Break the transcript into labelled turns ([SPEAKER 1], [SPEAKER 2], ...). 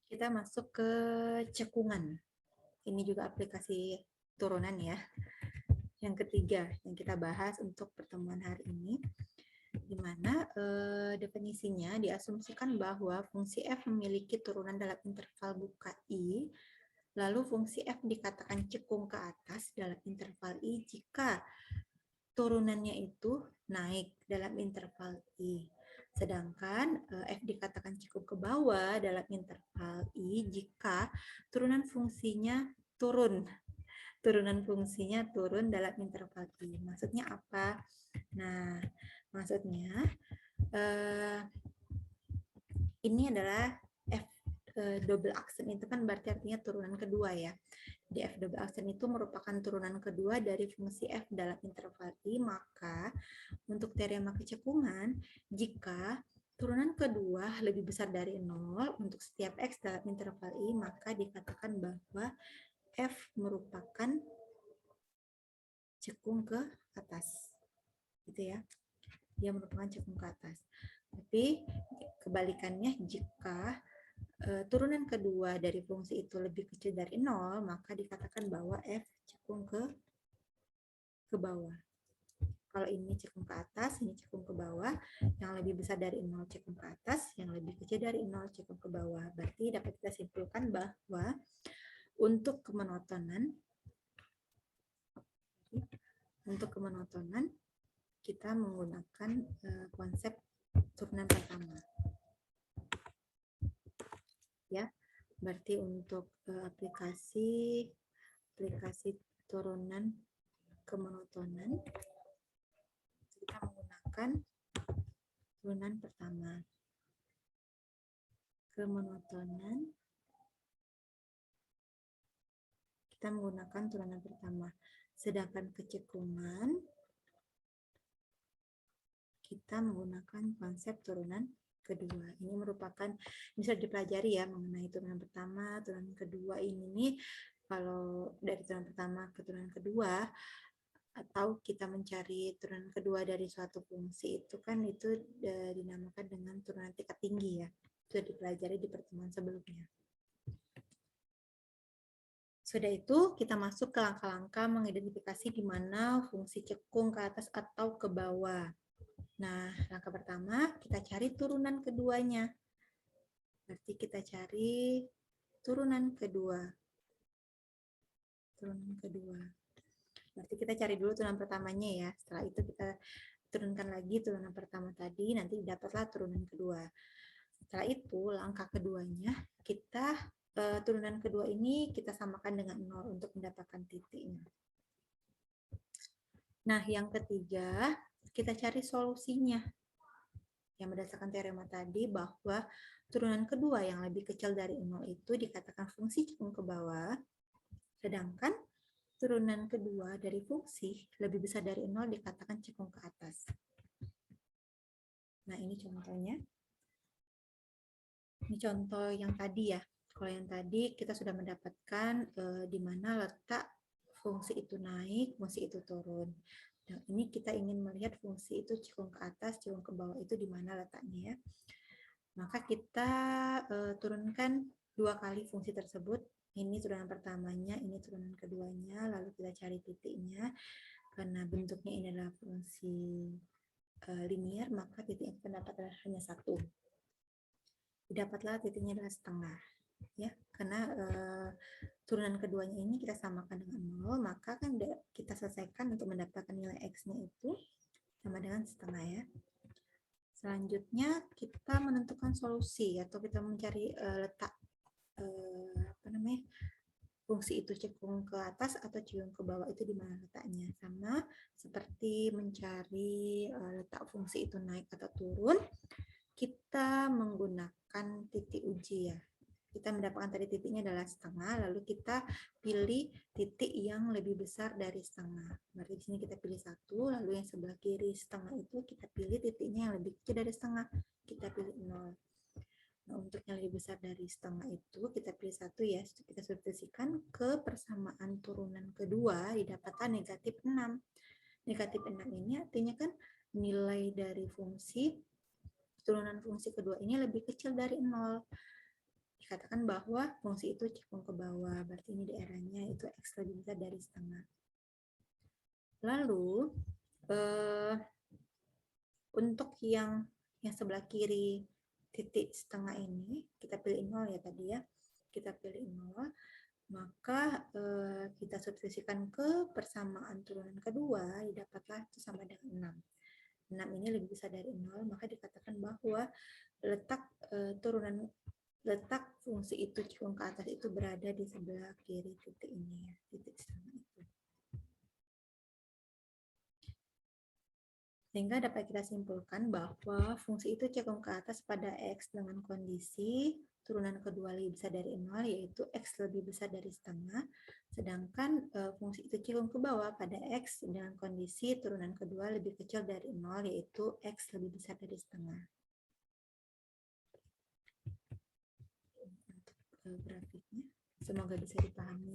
[SPEAKER 1] Kita masuk ke cekungan. Ini juga aplikasi turunan ya. Yang ketiga yang kita bahas untuk pertemuan hari ini, di mana definisinya diasumsikan bahwa fungsi f memiliki turunan dalam interval buka I, lalu fungsi f dikatakan cekung ke atas dalam interval I jika turunannya itu naik dalam interval I. Sedangkan f dikatakan cekung ke bawah dalam interval I jika turunan fungsinya turun. Turunan fungsinya turun dalam interval I. Maksudnya apa? Nah, maksudnya ini adalah f double aksen itu kan berarti artinya turunan kedua ya. Di f double aksen itu merupakan turunan kedua dari fungsi f dalam interval I, maka untuk teorema kecekungan, jika turunan kedua lebih besar dari 0 untuk setiap x dalam interval I, maka dikatakan bahwa f merupakan cekung ke atas. Gitu ya. Dia merupakan cekung ke atas. Tapi kebalikannya, jika turunan kedua dari fungsi itu lebih kecil dari 0, maka dikatakan bahwa f cekung ke bawah. Kalau ini cekung ke atas, ini cekung ke bawah, yang lebih besar dari 0 cekung ke atas, yang lebih kecil dari 0 cekung ke bawah. Berarti dapat kita simpulkan bahwa untuk kemonotonan kita menggunakan konsep turunan pertama. Ya, berarti untuk aplikasi turunan kemonotonan kita menggunakan turunan pertama. Kemonotonan kita menggunakan turunan pertama. Sedangkan kecekungan kita menggunakan konsep turunan kedua. Ini merupakan bisa dipelajari ya mengenai turunan pertama, turunan kedua ini nih. Kalau dari turunan pertama ke turunan kedua, atau kita mencari turunan kedua dari suatu fungsi itu kan itu dinamakan dengan turunan tingkat tinggi ya. Sudah dipelajari di pertemuan sebelumnya. Sudah itu kita masuk ke langkah-langkah mengidentifikasi di mana fungsi cekung ke atas atau ke bawah. Nah, langkah pertama kita cari turunan keduanya. Berarti kita cari turunan kedua. Berarti kita cari dulu turunan pertamanya ya. Setelah itu kita turunkan lagi turunan pertama tadi, nanti dapatlah turunan kedua. Setelah itu langkah keduanya kita turunan kedua ini kita samakan dengan 0 untuk mendapatkan titiknya. Nah, yang ketiga kita cari solusinya. Yang berdasarkan teorema tadi bahwa turunan kedua yang lebih kecil dari 0 itu dikatakan fungsi cekung ke bawah, sedangkan turunan kedua dari fungsi lebih besar dari 0 dikatakan cekung ke atas. Nah, ini contohnya. Ini contoh yang tadi ya. Kalau yang tadi kita sudah mendapatkan di mana letak fungsi itu naik, fungsi itu turun. Nah, ini kita ingin melihat fungsi itu cekung ke atas, cekung ke bawah itu di mana letaknya ya. Maka kita turunkan 2 kali fungsi tersebut. Ini turunan pertamanya, ini turunan keduanya, lalu kita cari titiknya. Karena bentuknya ini adalah fungsi linear, maka titik yang kita dapat adalah hanya 1. Didapatlah titiknya adalah setengah. Ya, karena turunan keduanya ini kita samakan dengan 0, maka kan kita selesaikan untuk mendapatkan nilai X-nya itu sama dengan setengah ya. Selanjutnya kita menentukan solusi atau kita mencari letak fungsi itu cekung ke atas atau cekung ke bawah itu di mana letaknya. Sama seperti mencari letak fungsi itu naik atau turun, kita menggunakan titik uji ya. Kita mendapatkan tadi titiknya adalah setengah, lalu kita pilih titik yang lebih besar dari setengah. Berarti di sini kita pilih 1, lalu yang sebelah kiri setengah itu kita pilih titiknya yang lebih kecil dari setengah, kita pilih 0. Nah, untuk yang lebih besar dari setengah itu kita pilih 1 ya, kita substitusikan ke persamaan turunan kedua, didapatkan negatif 6. Negatif 6 ini artinya kan nilai dari fungsi turunan fungsi kedua ini lebih kecil dari 0. dikatakan bahwa fungsi itu cekung ke bawah, berarti ini daerahnya itu X lebih besar dari setengah. Lalu untuk yang sebelah kiri titik setengah ini, kita pilih 0 ya tadi ya, kita pilih 0, maka kita substitusikan ke persamaan turunan kedua, didapatlah itu sama dengan 6. 6 ini lebih besar dari 0, maka dikatakan bahwa letak fungsi itu cekung ke atas itu berada di sebelah kiri titik ini ya, titik setengah itu. Sehingga dapat kita simpulkan bahwa fungsi itu cekung ke atas pada X dengan kondisi turunan kedua lebih besar dari 0, yaitu X lebih besar dari setengah. Sedangkan fungsi itu cekung ke bawah pada X dengan kondisi turunan kedua lebih kecil dari 0, yaitu X lebih besar dari setengah. Untuk grafiknya, semoga bisa dipahami